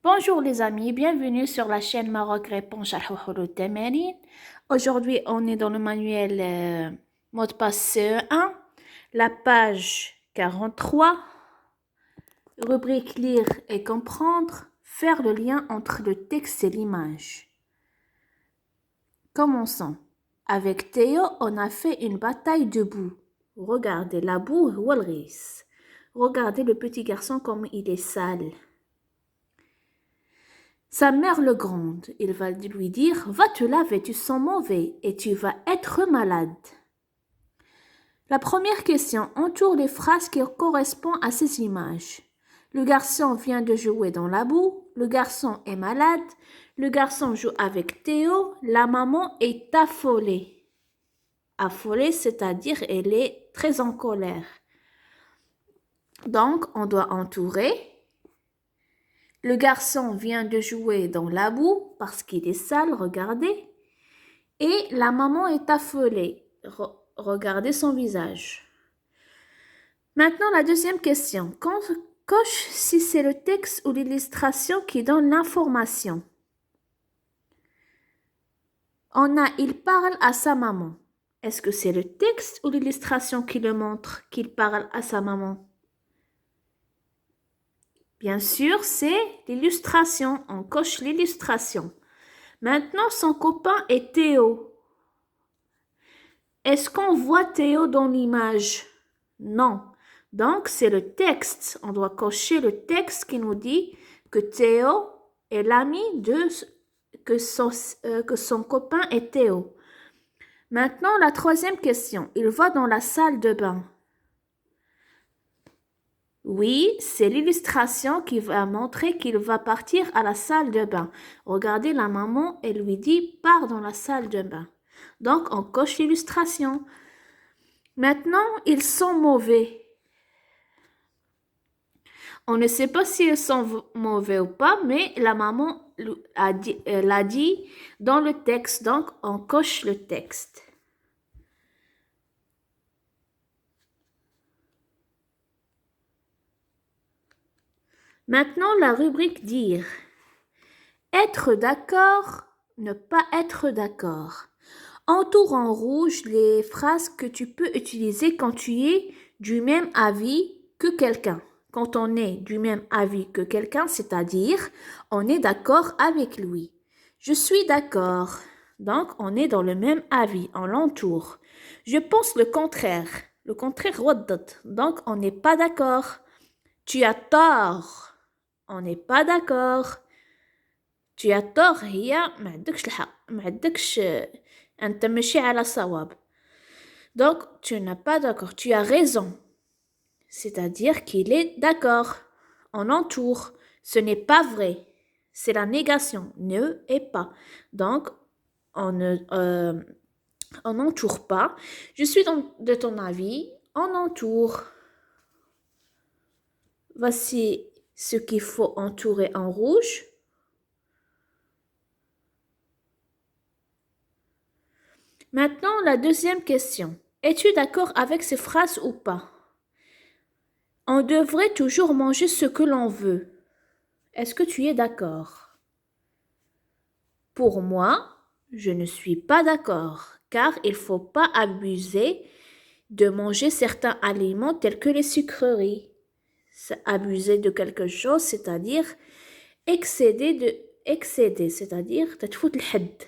Bonjour les amis, bienvenue sur la chaîne Maroc Répond Sharh wa Hulul Tamarin. Aujourd'hui, on est dans le manuel mot de passe CE1, la page 43, rubrique lire et comprendre, faire le lien entre le texte et l'image. Commençons. Avec Théo, on a fait une bataille de boue. Regardez la boue, Walris. Regardez le petit garçon comme il est sale. Sa mère le gronde. Il va lui dire « Va te laver, tu sens mauvais et tu vas être malade. » La première question entoure les phrases qui correspondent à ces images. Le garçon vient de jouer dans la boue. Le garçon est malade. Le garçon joue avec Théo. La maman est affolée. Affolée, c'est-à-dire elle est très en colère. Donc, on doit entourer. Le garçon vient de jouer dans la boue parce qu'il est sale, regardez. Et la maman est affolée. Regardez son visage. Maintenant, la deuxième question. Coche si c'est le texte ou l'illustration qui donne l'information. On a « Il parle à sa maman ». Est-ce que c'est le texte ou l'illustration qui le montre qu'il parle à sa maman? Bien sûr, c'est l'illustration. On coche l'illustration. Maintenant, son copain est Théo. Est-ce qu'on voit Théo dans l'image? Non. Donc, c'est le texte. On doit cocher le texte qui nous dit que Théo est l'ami que son copain est Théo. Maintenant, la troisième question. Il va dans la salle de bain. Oui, c'est l'illustration qui va montrer qu'il va partir à la salle de bain. Regardez, la maman, elle lui dit « Pars dans la salle de bain ». Donc, on coche l'illustration. Maintenant, ils sont mauvais. On ne sait pas s'ils sont mauvais ou pas, mais la maman l'a dit dans le texte, donc on coche le texte. Maintenant, la rubrique dire. Être d'accord, ne pas être d'accord. Entoure en rouge les phrases que tu peux utiliser quand tu es du même avis que quelqu'un. Quand on est du même avis que quelqu'un, c'est-à-dire on est d'accord avec lui. Je suis d'accord. Donc, on est dans le même avis, on l'entoure. Je pense le contraire. Le contraire, donc on n'est pas d'accord. Tu as tort. On n'est pas d'accord. Tu as tort, هي ما عندكش الحق ما عندكش أنت ماشي على صواب. Donc, tu n'as pas d'accord, tu as raison. C'est-à-dire qu'il est d'accord. On entoure. Ce n'est pas vrai. C'est la négation. Ne et pas. Donc, on n'entoure pas. Je suis de ton avis. On entoure. Voici ce qu'il faut entourer en rouge. Maintenant, la deuxième question. Es-tu d'accord avec ces phrases ou pas? On devrait toujours manger ce que l'on veut. Est-ce que tu es d'accord? Pour moi, je ne suis pas d'accord, car il ne faut pas abuser de manger certains aliments tels que les sucreries. Abuser de quelque chose, c'est-à-dire excéder, c'est-à-dire تتفوت الحد.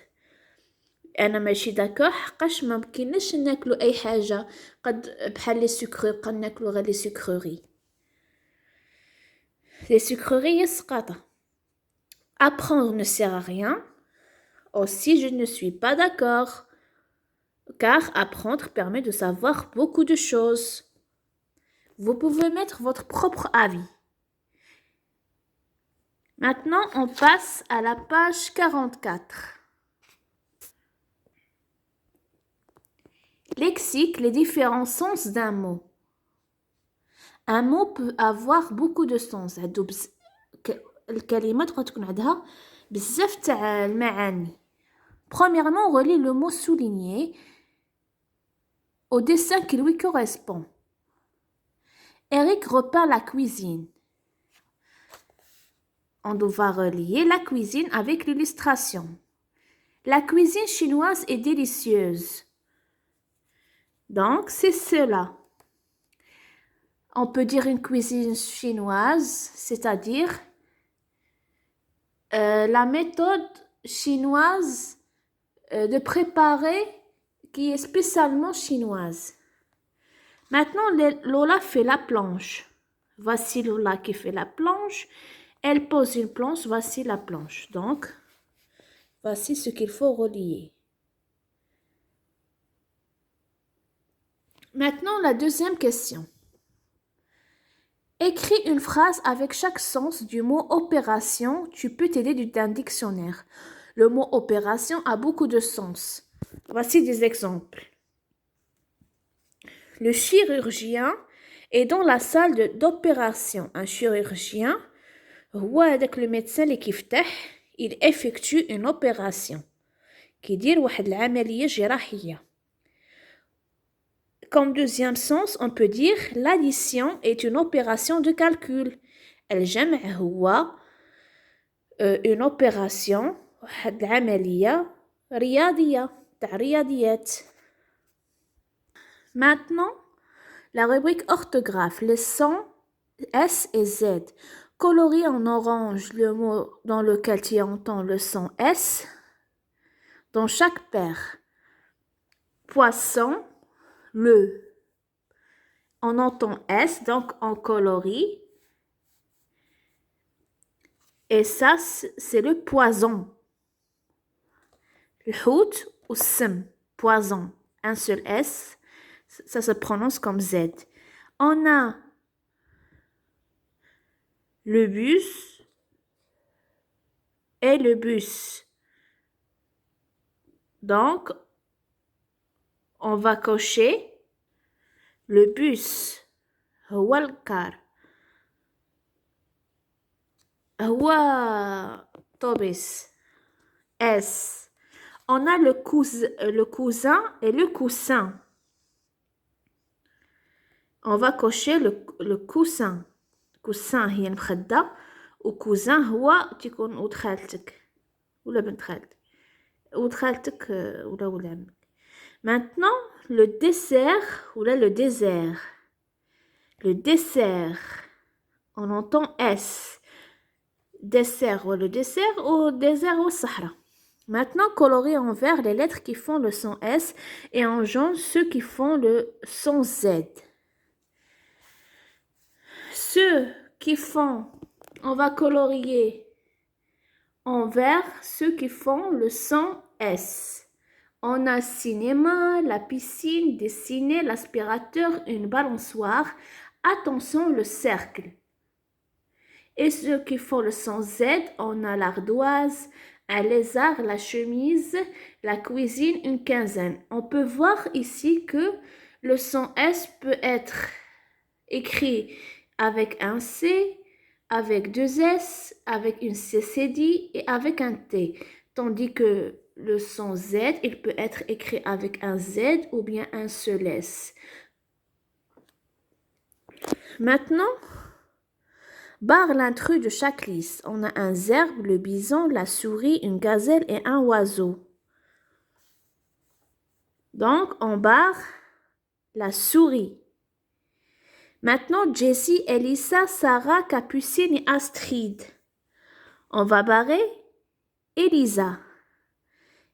أنا ماشي داكوغ حقاش ما مكناش ناكلو أي حاجة قد بحال لي سكري بقا ناكلو غير لي سكري. Les sucreries يسقطة. Apprendre ne sert à rien. Aussi, je ne suis pas d'accord, car apprendre permet de savoir beaucoup de choses. Vous pouvez mettre votre propre avis. Maintenant, on passe à la page 44. Lexique, les différents sens d'un mot. Un mot peut avoir beaucoup de sens. الكلمات تكون عندها بزاف تاع المعاني. Premièrement, on relie le mot souligné au dessin qui lui correspond. Eric repeint la cuisine. on doit relier la cuisine avec l'illustration. La cuisine chinoise est délicieuse. Donc, c'est cela. On peut dire une cuisine chinoise, c'est-à-dire la méthode chinoise de préparer qui est spécialement chinoise. Maintenant, Lola fait la planche. Voici Lola qui fait la planche. Elle pose une planche, voici la planche. Donc, voici ce qu'il faut relier. Maintenant, la deuxième question. Écris une phrase avec chaque sens du mot opération. Tu peux t'aider d'un dictionnaire. Le mot opération a beaucoup de sens. Voici des exemples. Le chirurgien est dans la salle d'opération. Un chirurgien, le médecin il effectue une opération. كيدير واحد العملية جراحية. Comme deuxième sens, on peut dire l'addition est une opération de calcul. الجمع هو une opération واحد العملية رياضية تاع رياضيات. Maintenant, la rubrique orthographe, les sons S et Z. Colorie en orange le mot dans lequel tu entends le son S dans chaque paire. Poisson, le. On entend S, donc on colorie. Et ça, c'est le poison. Le hout ou sim, poison. Un seul S, ça se prononce comme Z. On a le bus et le bus. Donc, on va cocher le bus. هو الكار. هو طوبيس. S. On a le cousin et le coussin. On va cocher le coussin. coussin هي المخدة وكوزان هو تيكون ولد خالتك ولا بنت خالتك ولد خالتك ولا ولد عمك. Maintenant le dessert ou là le désert. Le dessert on entend S. Dessert ou le dessert ou désert ou Sahara. Maintenant colorer en vert les lettres qui font le son S et en jaune ceux qui font le son Z. Ceux qui font, on va colorier en vert ceux qui font le son S. On a cinéma, la piscine, dessiner, l'aspirateur, une balançoire. Attention, le cercle. Et ceux qui font le son Z, on a l'ardoise, un lézard, la chemise, la cuisine, une quinzaine. On peut voir ici que le son S peut être écrit avec un C, avec deux S, avec une CCD et avec un T. Tandis que le son Z, il peut être écrit avec un Z ou bien un seul S. Maintenant, barre l'intrus de chaque liste. On a un zèbre, le bison, la souris, une gazelle et un oiseau. Donc, on barre la souris. Maintenant, Jessie, Elissa, Sarah, Capucine et Astrid. On va barrer Elisa.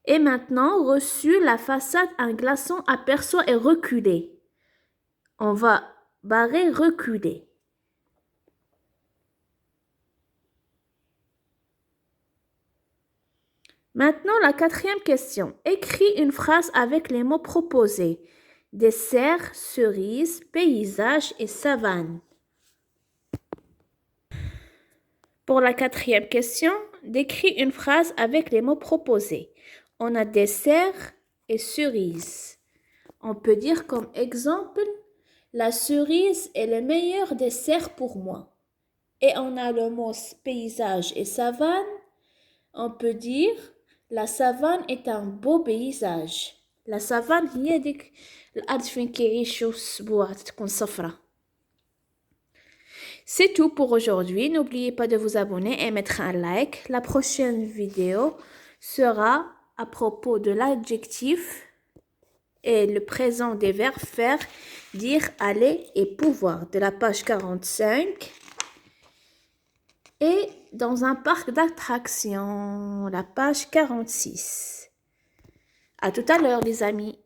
Et maintenant, reçu, la façade, un glaçon aperçoit et reculé. On va barrer reculé. Maintenant, la quatrième question. Écris une phrase avec les mots proposés. Dessert, cerise, paysage et savane. Pour la quatrième question, décris une phrase avec les mots proposés. On a dessert et cerise. On peut dire comme exemple, la cerise est le meilleur dessert pour moi. Et on a le mot paysage et savane. On peut dire, la savane est un beau paysage. La savane هي ديك الأرض فين كيعيشوا السبوع تكون صفرة. C'est tout pour aujourd'hui. N'oubliez pas de vous abonner et mettre un like. La prochaine vidéo sera à propos de l'adjectif et le présent des verbes faire, dire, aller et pouvoir de la page 45 et dans un parc d'attractions, la page 46. À tout à l'heure les amis.